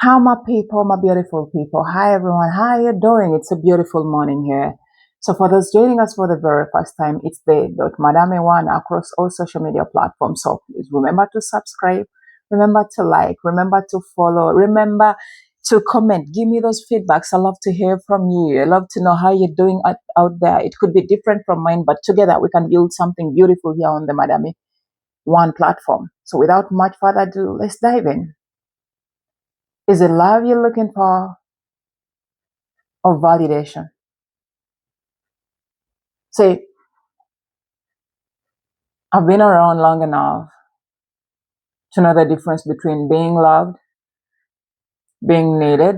How my people, my beautiful people. Hi everyone. How are you doing? It's a beautiful morning here. So for those joining us for the very first time, it's the Madame One across all social media platforms. So please remember to subscribe, remember to like, remember to follow, remember to comment. Give me those feedbacks. I love to hear from you. I love to know how you're doing out there. It could be different from mine, but together we can build something beautiful here on the Madame One platform. So without much further ado, let's dive in. Is it love you're looking for or validation? See, I've been around long enough to know the difference between being loved, being needed,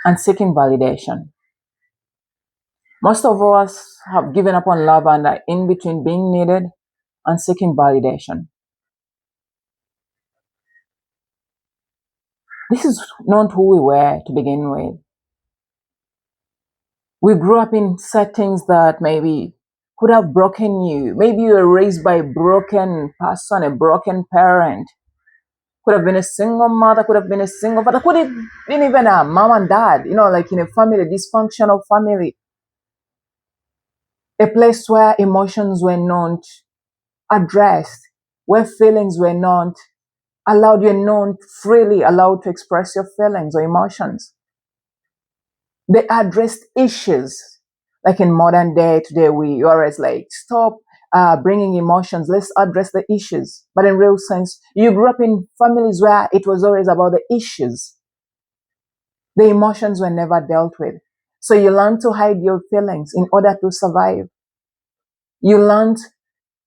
and seeking validation. Most of us have given up on love and are in between being needed and seeking validation. This is not who we were to begin with. We grew up in settings that maybe could have broken you. Maybe you were raised by a broken person, a broken parent. Could have been a single mother, could have been a single father, could have been even a mom and dad, like in a family, a dysfunctional family. A place where emotions were not addressed, where feelings were not allowed, you're not freely allowed to express your feelings or emotions. They addressed issues. Like in modern day, today, we always like, stop bringing emotions, let's address the issues. But in real sense, you grew up in families where it was always about the issues. The emotions were never dealt with. So you learn to hide your feelings in order to survive. You learn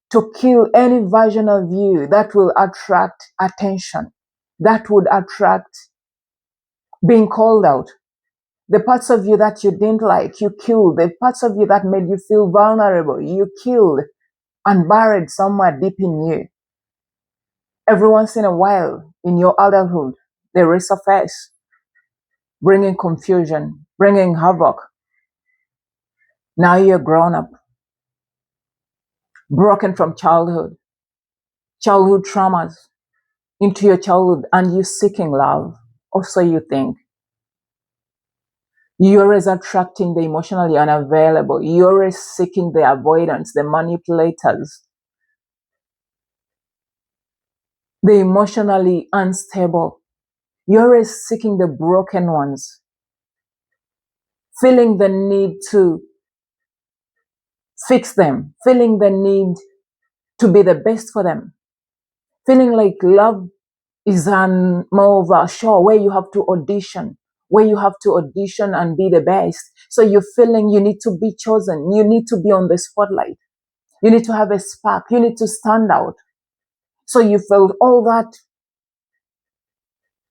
to kill any version of you that will attract attention, that would attract being called out. The parts of you that you didn't like, you killed. The parts of you that made you feel vulnerable, you killed and buried somewhere deep in you. Every once in a while, in your adulthood, they resurface, bringing confusion, bringing havoc. Now you're grown up, broken from childhood traumas into your childhood, and you seeking love, or so you think. You're always attracting the emotionally unavailable. You're always seeking the avoidance, the manipulators, the emotionally unstable. You're always seeking the broken ones, feeling the need to fix them, feeling the need to be the best for them, feeling like love is more of a show where you have to audition, and be the best. So you're feeling you need to be chosen. You need to be on the spotlight. You need to have a spark. You need to stand out. So you felt all that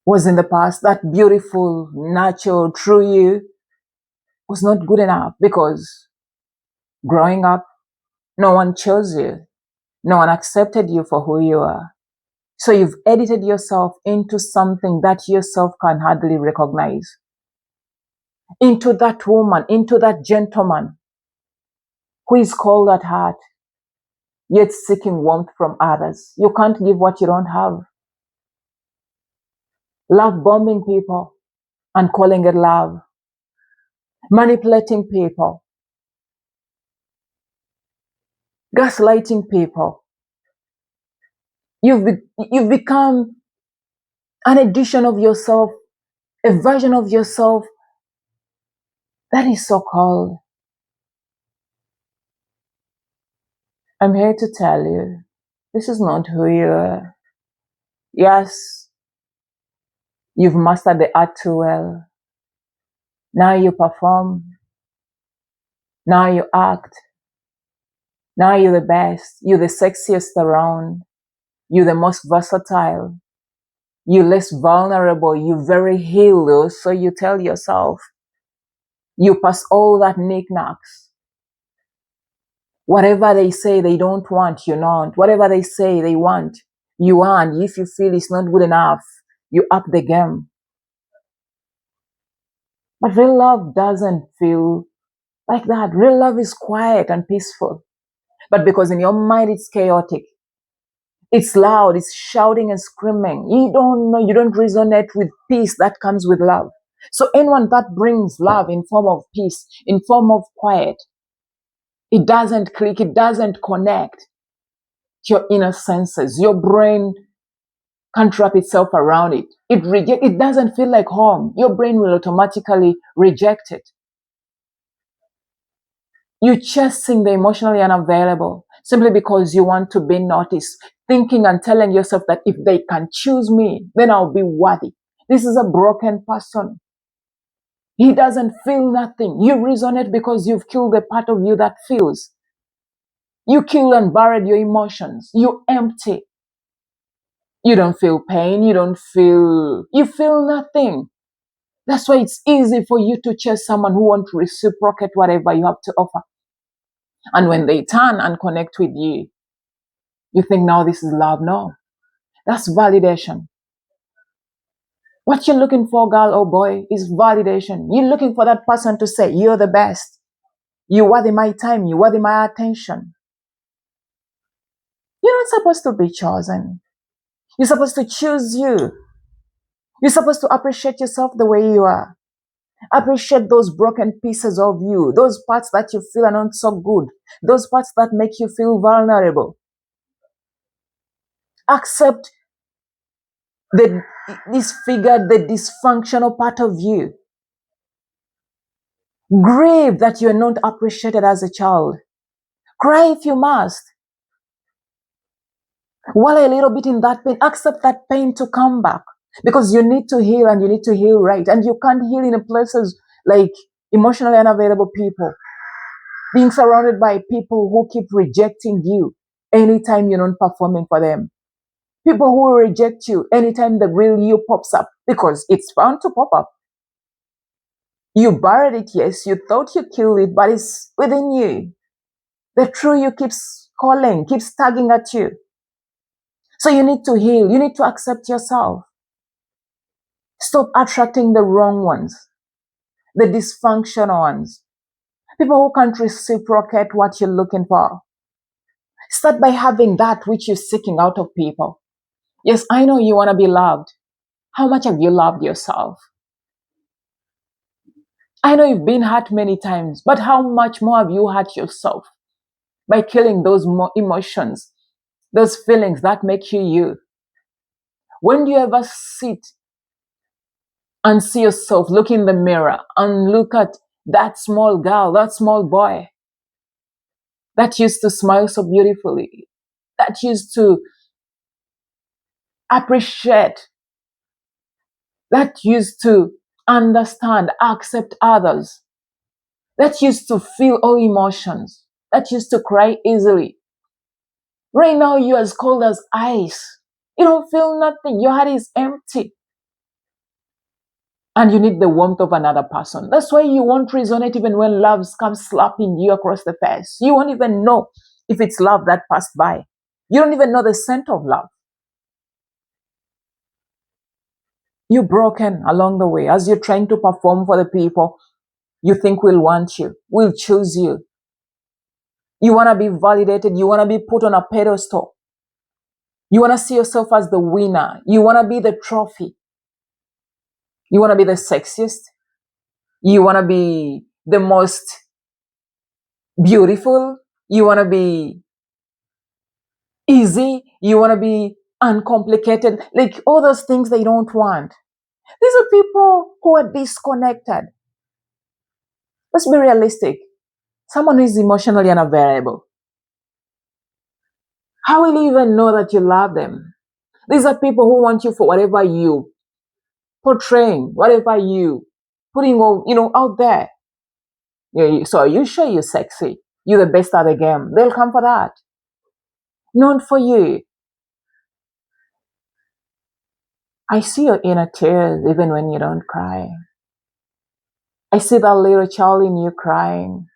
was in the past, that beautiful, natural, true you was not good enough because growing up, no one chose you. No one accepted you for who you are. So you've edited yourself into something that yourself can hardly recognize. Into that woman, into that gentleman who is cold at heart, yet seeking warmth from others. You can't give what you don't have. Love bombing people and calling it love. Manipulating people. Gaslighting people. You've become an edition of yourself, a version of yourself that is so cold. I'm here to tell you, this is not who you are. Yes, you've mastered the art too well. Now you perform. Now you act. Now you're the best. You're the sexiest around. You're the most versatile. You're less vulnerable. You're very healed. So you tell yourself. You pass all that knickknacks. Whatever they say they don't want, you're not. Whatever they say they want, you are. And if you feel it's not good enough, you up the game. But real love doesn't feel like that. Real love is quiet and peaceful. But because in your mind it's chaotic, It's loud, it's shouting and screaming. You don't know, you don't resonate with peace that comes with love. So anyone that brings love in form of peace, in form of quiet, it doesn't click, it doesn't connect to your inner senses. Your brain can't wrap itself around it. It doesn't feel like home. Your brain will automatically reject it. You're chasing the emotionally unavailable simply because you want to be noticed, thinking and telling yourself that if they can choose me, then I'll be worthy. This is a broken person. He doesn't feel nothing. You resonate because you've killed the part of you that feels. You killed and buried your emotions. You're empty. You don't feel pain. You feel nothing. That's why it's easy for you to chase someone who won't reciprocate whatever you have to offer. And when they turn and connect with you, you think now this is love. No, that's validation. What you're looking for, girl or boy, is validation. You're looking for that person to say, you're the best. You're worthy my time. You're worthy my attention. You're not supposed to be chosen. You're supposed to choose you. You're supposed to appreciate yourself the way you are. Appreciate those broken pieces of you, those parts that you feel are not so good, those parts that make you feel vulnerable. Accept the disfigured, the dysfunctional part of you. Grieve that you're not appreciated as a child. Cry if you must. While a little bit in that pain, accept that pain to come back. Because you need to heal and you need to heal right. And you can't heal in places like emotionally unavailable people. Being surrounded by people who keep rejecting you anytime you're not performing for them. People who will reject you anytime the real you pops up. Because it's bound to pop up. You buried it, yes. You thought you killed it, but it's within you. The true you keeps calling, keeps tugging at you. So you need to heal. You need to accept yourself. Stop attracting the wrong ones, the dysfunctional ones, people who can't reciprocate what you're looking for. Start by having that which you're seeking out of people. Yes, I know you want to be loved. How much have you loved yourself? I know you've been hurt many times, but how much more have you hurt yourself by killing those emotions, those feelings that make you you? When do you ever sit and see yourself, look in the mirror and look at that small girl, that small boy that used to smile so beautifully, that used to appreciate, that used to understand, accept others, that used to feel all emotions, that used to cry easily. Right now, you're as cold as ice. You don't feel nothing. Your heart is empty. And you need the warmth of another person. That's why you won't resonate even when love comes slapping you across the face. You won't even know if it's love that passed by. You don't even know the scent of love. You're broken along the way as you're trying to perform for the people you think will want you, will choose you. You want to be validated. You want to be put on a pedestal. You want to see yourself as the winner. You want to be the trophy. You want to be the sexiest. You want to be the most beautiful. You want to be easy. You want to be uncomplicated. Like all those things they don't want. These are people who are disconnected. Let's be realistic. Someone who is emotionally unavailable, how will you even know that you love them? These are people who want you for whatever you portraying, whatever you putting out there. So are you sure you're sexy? You're the best at the game. They'll come for that. Not for you. I see your inner tears even when you don't cry. I see that little child in you crying,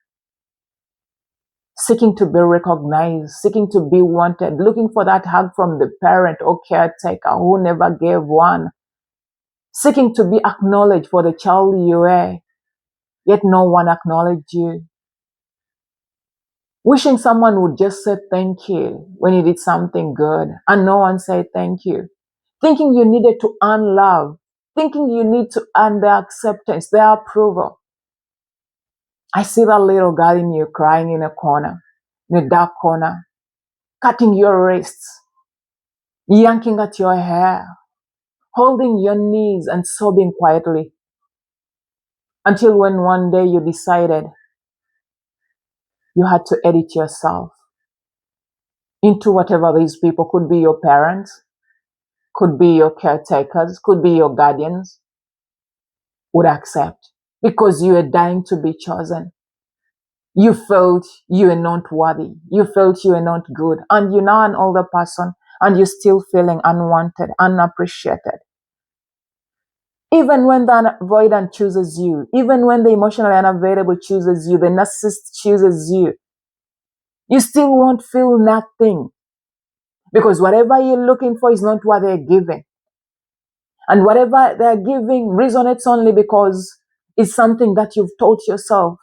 seeking to be recognized, seeking to be wanted, looking for that hug from the parent or caretaker who never gave one, seeking to be acknowledged for the child you were, yet no one acknowledged you. Wishing someone would just say thank you when you did something good and no one said thank you. Thinking you needed to earn love. Thinking you need to earn their acceptance, their approval. I see that little girl in you crying in a corner, in a dark corner, cutting your wrists, yanking at your hair, holding your knees and sobbing quietly until when one day you decided you had to edit yourself into whatever these people could be, your parents, could be your caretakers, could be your guardians, would accept because you were dying to be chosen. You felt you were not worthy. You felt you were not good. And you're now an older person and you're still feeling unwanted, unappreciated. Even when the avoidant chooses you, even when the emotionally unavailable chooses you, the narcissist chooses you, you still won't feel nothing because whatever you're looking for is not what they're giving. And whatever they're giving resonates only because it's something that you've taught yourself.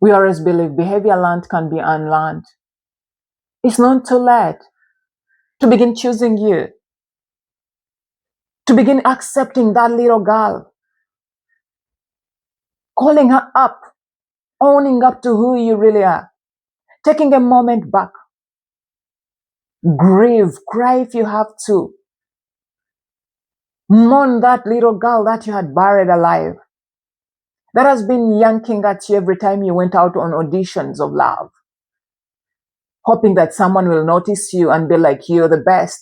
We always believe behavior learned can be unlearned. It's not too late to begin choosing you, to begin accepting that little girl, calling her up, owning up to who you really are, taking a moment back, grieve, cry if you have to, mourn that little girl that you had buried alive, that has been yanking at you every time you went out on auditions of love, hoping that someone will notice you and be like, you're the best.